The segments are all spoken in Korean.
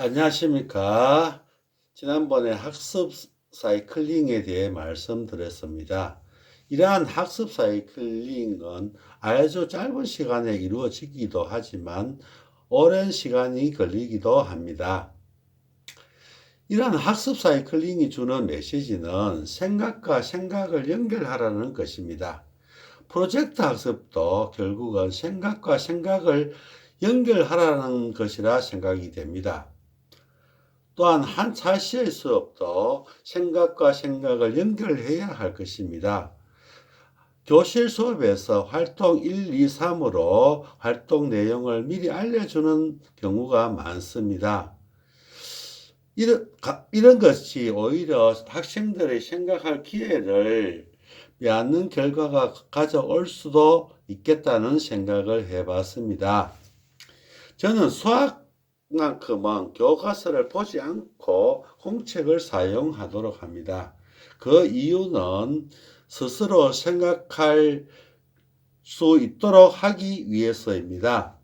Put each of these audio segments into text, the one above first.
안녕하십니까. 지난번에 학습 사이클링에 대해 말씀드렸습니다. 이러한 학습 사이클링은 아주 짧은 시간에 이루어지기도 하지만 오랜 시간이 걸리기도 합니다. 이러한 학습 사이클링이 주는 메시지는 생각과 생각을 연결하라는 것입니다. 프로젝트 학습도 결국은 생각과 생각을 연결하라는 것이라 생각이 됩니다. 또한 한 차시의 수업도 생각과 생각을 연결해야 할 것입니다. 교실 수업에서 활동 1, 2, 3으로 활동 내용을 미리 알려주는 경우가 많습니다. 이런 것이 오히려 학생들의 생각할 기회를 빼앗는 결과가 가져올 수도 있겠다는 생각을 해봤습니다. 저는 수학만큼은 교과서를 보지 않고 공책을 사용하도록 합니다. 그 이유는 스스로 생각할 수 있도록 하기 위해서입니다.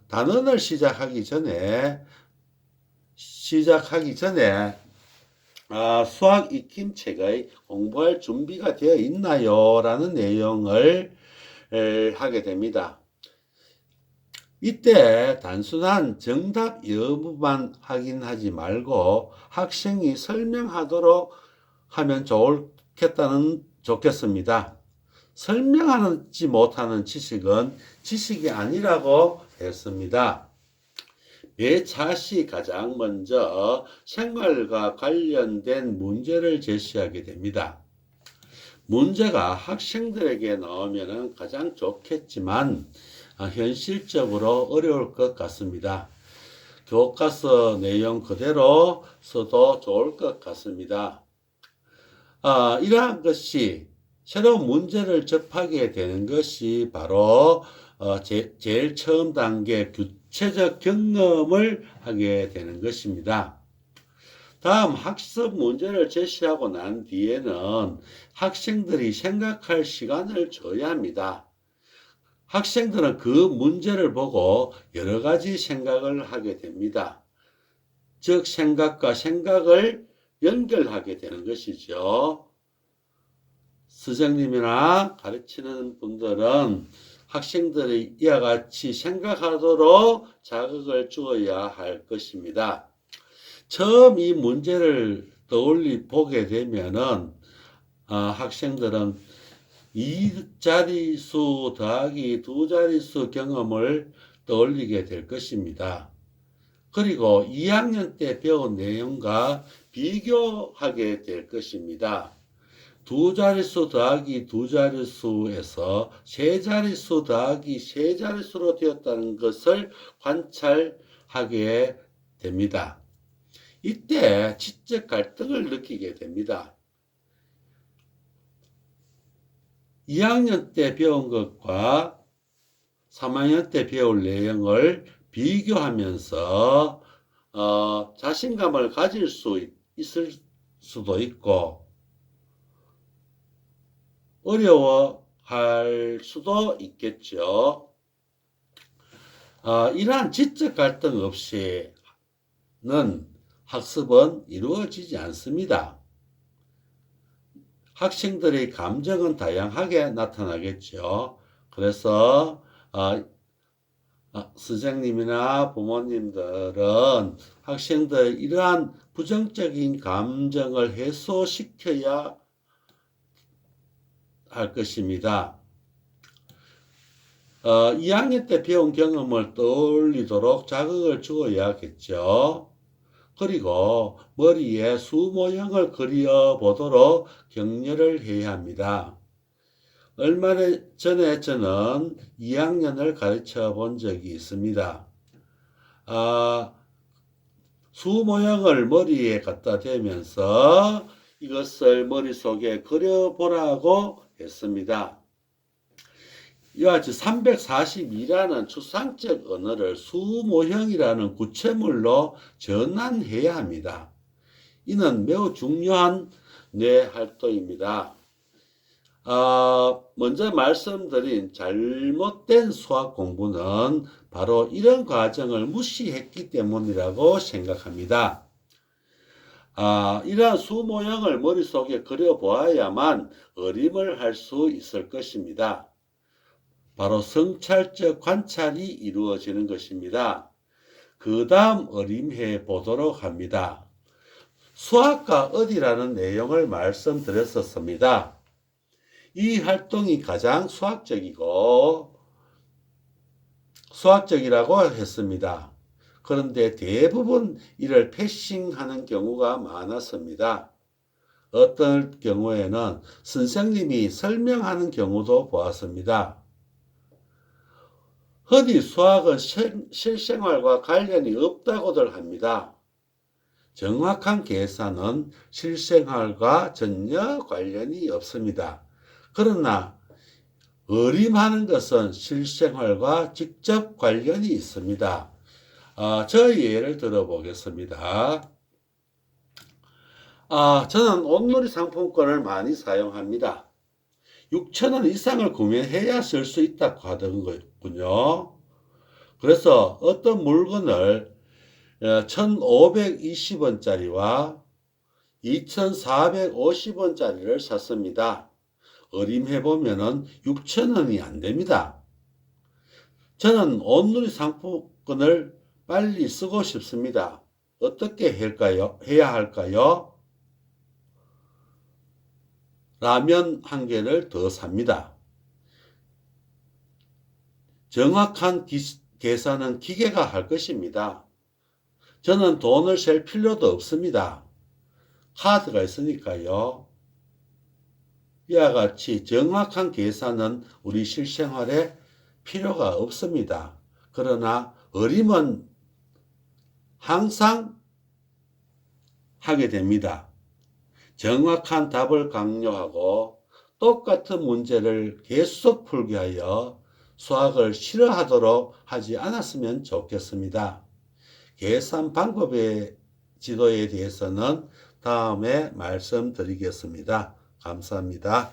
단원을 시작하기 전에 수학 익힘책의 공부할 준비가 되어 있나요? 라는 내용을 하게 됩니다. 이때 단순한 정답 여부만 확인하지 말고 학생이 설명하도록 하면 좋겠습니다. 설명하지 못하는 지식은 지식이 아니라고 했습니다. 매 차시 가장 먼저 생활과 관련된 문제를 제시하게 됩니다. 문제가 학생들에게 나오면 가장 좋겠지만 현실적으로 어려울 것 같습니다. 교과서 내용 그대로 써도 좋을 것 같습니다. 이러한 것이 새로운 문제를 접하게 되는 것이 바로 제일 처음 단계 구체적 경험을 하게 되는 것입니다. 다음 학습 문제를 제시하고 난 뒤에는 학생들이 생각할 시간을 줘야 합니다. 학생들은 그 문제를 보고 여러 가지 생각을 하게 됩니다. 즉 생각과 생각을 연결하게 되는 것이죠. 선생님이나 가르치는 분들은 학생들이 이와 같이 생각하도록 자극을 주어야 할 것입니다. 처음 이 문제를 보게 되면은 학생들은 2자릿수 더하기 2자릿수 경험을 떠올리게 될 것입니다. 그리고 2학년 때 배운 내용과 비교하게 될 것입니다. 2자릿수 더하기 2자릿수에서 3자릿수 더하기 3자릿수로 되었다는 것을 관찰하게 됩니다. 이때 지적 갈등을 느끼게 됩니다. 2학년 때 배운 것과 3학년 때 배울 내용을 비교하면서 자신감을 가질 수 있을 수도 있고 어려워할 수도 있겠죠. 이러한 지적 갈등 없이는 학습은 이루어지지 않습니다. 학생들의 감정은 다양하게 나타나겠죠. 그래서 선생님이나 부모님들은 학생들 이러한 부정적인 감정을 해소시켜야 할 것입니다. 2학년 때 배운 경험을 떠올리도록 자극을 주어야겠죠. 그리고 머리에 수 모형을 그려보도록 격려를 해야 합니다. 얼마 전에 저는 2학년을 가르쳐 본 적이 있습니다. 수 모형을 머리에 갖다 대면서 이것을 머릿속에 그려보라고 했습니다. 이와 같이 342라는 추상적 언어를 수모형이라는 구체물로 전환해야 합니다. 이는 매우 중요한 뇌 활동입니다. 먼저 말씀드린 잘못된 수학 공부는 바로 이런 과정을 무시했기 때문이라고 생각합니다. 이러한 수 모양을 머릿속에 그려보아야만 어림을 할 수 있을 것입니다. 바로 성찰적 관찰이 이루어지는 것입니다. 그 다음 어림해 보도록 합니다. 수학과 어디라는 내용을 말씀드렸었습니다. 이 활동이 가장 수학적이라고 했습니다. 그런데 대부분 이를 패싱하는 경우가 많았습니다. 어떤 경우에는 선생님이 설명하는 경우도 보았습니다. 흔히 수학은 실생활과 관련이 없다고들 합니다. 정확한 계산은 실생활과 전혀 관련이 없습니다. 그러나 어림하는 것은 실생활과 직접 관련이 있습니다. 저의 예를 들어보겠습니다. 저는 온누리 상품권을 많이 사용합니다. 6,000원 이상을 구매해야 쓸 수 있다고 하던 거군요. 그래서 어떤 물건을 1,520원짜리와 2,450원짜리를 샀습니다. 어림해보면은 6,000원이 안 됩니다. 저는 온누리 상품권을 빨리 쓰고 싶습니다. 어떻게 해야 할까요? 라면 한 개를 더 삽니다. 정확한 계산은 기계가 할 것입니다. 저는 돈을 셀 필요도 없습니다. 카드가 있으니까요. 이와 같이 정확한 계산은 우리 실생활에 필요가 없습니다. 그러나 어림은 항상 하게 됩니다. 정확한 답을 강요하고 똑같은 문제를 계속 풀게 하여 수학을 싫어하도록 하지 않았으면 좋겠습니다. 계산 방법의 지도에 대해서는 다음에 말씀드리겠습니다. 감사합니다.